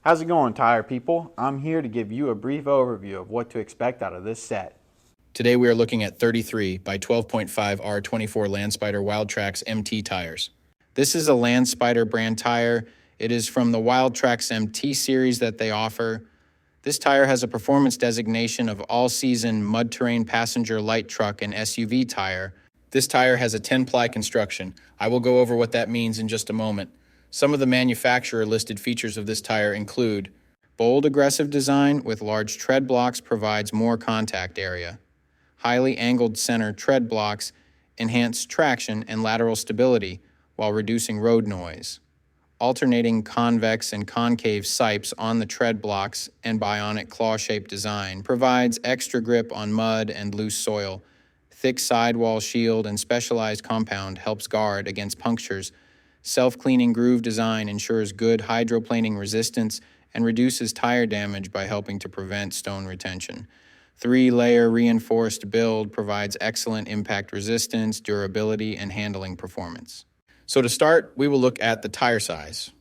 How's it going, tire people? I'm here to give you a brief overview of what to expect out of this set. Today we are looking at 33 by 12.5R24 Landspider Wildtraxx MT tires. This is a Landspider brand tire. It is from the Wildtraxx MT series that they offer. This tire has a performance designation of all-season mud terrain passenger light truck and SUV tire. This tire has a 10-ply construction. I will go over what that means in just a moment. Some of the manufacturer listed features of this tire include bold aggressive design with large tread blocks provides more contact area. Highly angled center tread blocks enhance traction and lateral stability while reducing road noise. Alternating convex and concave sipes on the tread blocks and bionic claw-shaped design provides extra grip on mud and loose soil. Thick sidewall shield and specialized compound helps guard against punctures. Self-cleaning groove design ensures good hydroplaning resistance and reduces tire damage by helping to prevent stone retention. 3-layer reinforced build provides excellent impact resistance, durability, and handling performance. So to start, we will look at the tire size.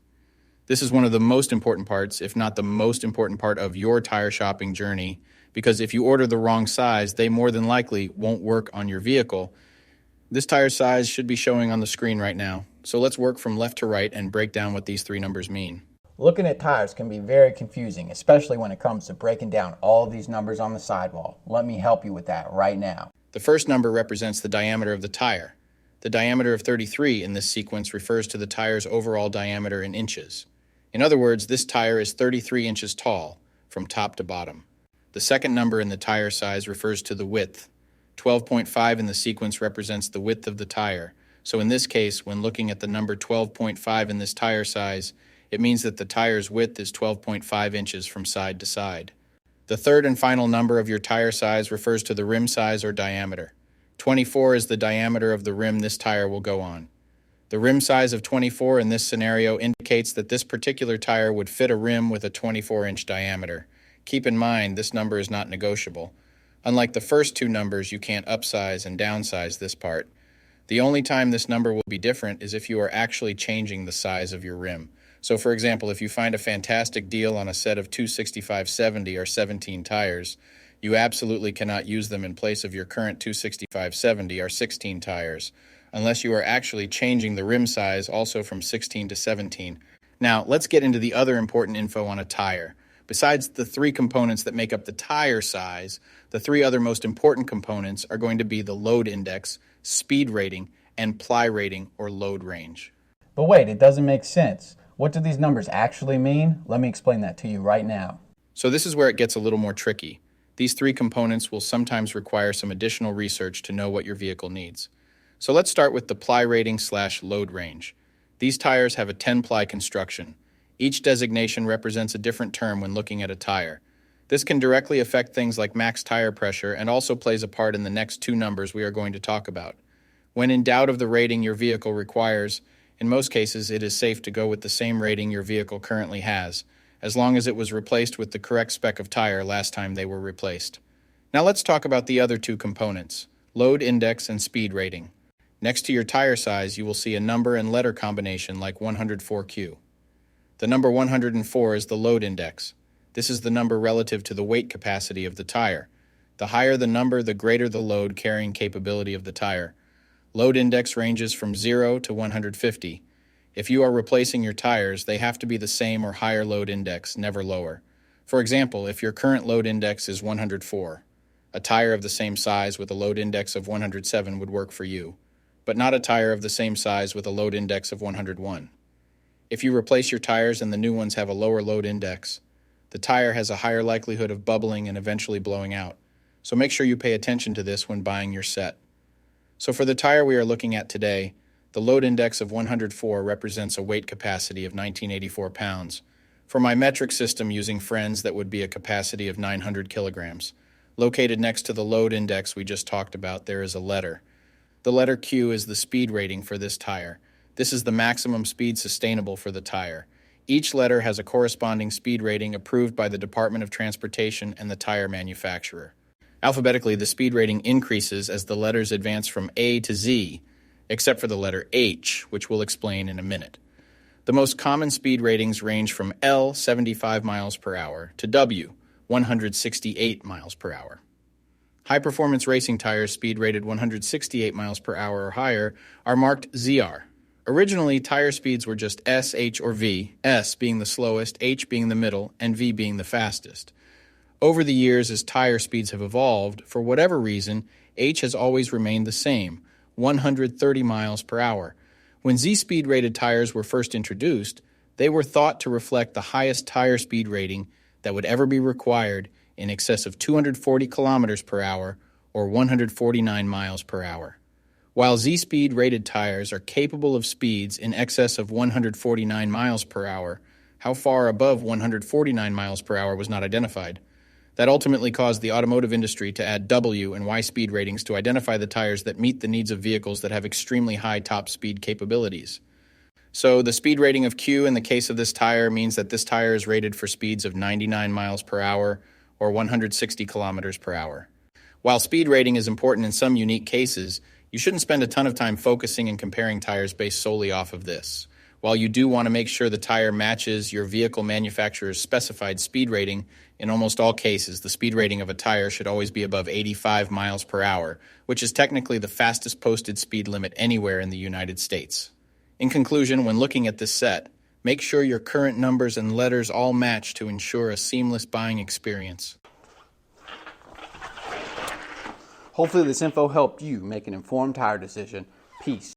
This is one of the most important parts, if not the most important part of your tire shopping journey, because if you order the wrong size, they more than likely won't work on your vehicle. This tire size should be showing on the screen right now. So let's work from left to right and break down what these three numbers mean. Looking at tires can be very confusing, especially when it comes to breaking down all of these numbers on the sidewall. Let me help you with that right now. The first number represents the diameter of the tire. The diameter of 33 in this sequence refers to the tire's overall diameter in inches. In other words, this tire is 33 inches tall, from top to bottom. The second number in the tire size refers to the width. 12.5 in the sequence represents the width of the tire. So in this case, when looking at the number 12.5 in this tire size, it means that the tire's width is 12.5 inches from side to side. The third and final number of your tire size refers to the rim size or diameter. 24 is the diameter of the rim this tire will go on. The rim size of 24 in this scenario indicates that this particular tire would fit a rim with a 24-inch diameter. Keep in mind, this number is not negotiable. Unlike the first two numbers, you can't upsize and downsize this part. The only time this number will be different is if you are actually changing the size of your rim. So for example, if you find a fantastic deal on a set of 265/70 or 17 tires, you absolutely cannot use them in place of your current 265/70 or 16 tires, unless you are actually changing the rim size also from 16 to 17. Now, let's get into the other important info on a tire. Besides the three components that make up the tire size, the three other most important components are going to be the load index, speed rating, and ply rating or load range. But wait, it doesn't make sense. What do these numbers actually mean? Let me explain that to you right now. So this is where it gets a little more tricky. These three components will sometimes require some additional research to know what your vehicle needs. So let's start with the ply rating / load range. These tires have a 10-ply construction. Each designation represents a different term when looking at a tire. This can directly affect things like max tire pressure and also plays a part in the next two numbers we are going to talk about. When in doubt of the rating your vehicle requires, in most cases it is safe to go with the same rating your vehicle currently has, as long as it was replaced with the correct spec of tire last time they were replaced. Now let's talk about the other two components, load index and speed rating. Next to your tire size, you will see a number and letter combination like 104Q. The number 104 is the load index. This is the number relative to the weight capacity of the tire. The higher the number, the greater the load carrying capability of the tire. Load index ranges from 0 to 150. If you are replacing your tires, they have to be the same or higher load index, never lower. For example, if your current load index is 104, a tire of the same size with a load index of 107 would work for you, but not a tire of the same size with a load index of 101. If you replace your tires and the new ones have a lower load index, the tire has a higher likelihood of bubbling and eventually blowing out. So make sure you pay attention to this when buying your set. So for the tire we are looking at today, the load index of 104 represents a weight capacity of 1984 pounds. For my metric system using friends, that would be a capacity of 900 kilograms. Located next to the load index we just talked about, there is a letter. The letter Q is the speed rating for this tire. This is the maximum speed sustainable for the tire. Each letter has a corresponding speed rating approved by the Department of Transportation and the tire manufacturer. Alphabetically, the speed rating increases as the letters advance from A to Z, except for the letter H, which we'll explain in a minute. The most common speed ratings range from L, 75 miles per hour, to W, 168 miles per hour. High-performance racing tires speed rated 168 miles per hour or higher are marked ZR. Originally, tire speeds were just S, H, or V, S being the slowest, H being the middle, and V being the fastest. Over the years, as tire speeds have evolved, for whatever reason, H has always remained the same, 130 miles per hour. When Z-speed rated tires were first introduced, they were thought to reflect the highest tire speed rating that would ever be required, in excess of 240 kilometers per hour or 149 miles per hour. While Z-speed rated tires are capable of speeds in excess of 149 miles per hour, how far above 149 miles per hour was not identified. That ultimately caused the automotive industry to add W and Y speed ratings to identify the tires that meet the needs of vehicles that have extremely high top speed capabilities. So the speed rating of Q in the case of this tire means that this tire is rated for speeds of 99 miles per hour or 160 kilometers per hour. While speed rating is important in some unique cases, you shouldn't spend a ton of time focusing and comparing tires based solely off of this. While you do want to make sure the tire matches your vehicle manufacturer's specified speed rating, in almost all cases, the speed rating of a tire should always be above 85 miles per hour, which is technically the fastest posted speed limit anywhere in the United States. In conclusion, when looking at this set, make sure your current numbers and letters all match to ensure a seamless buying experience. Hopefully this info helped you make an informed tire decision. Peace.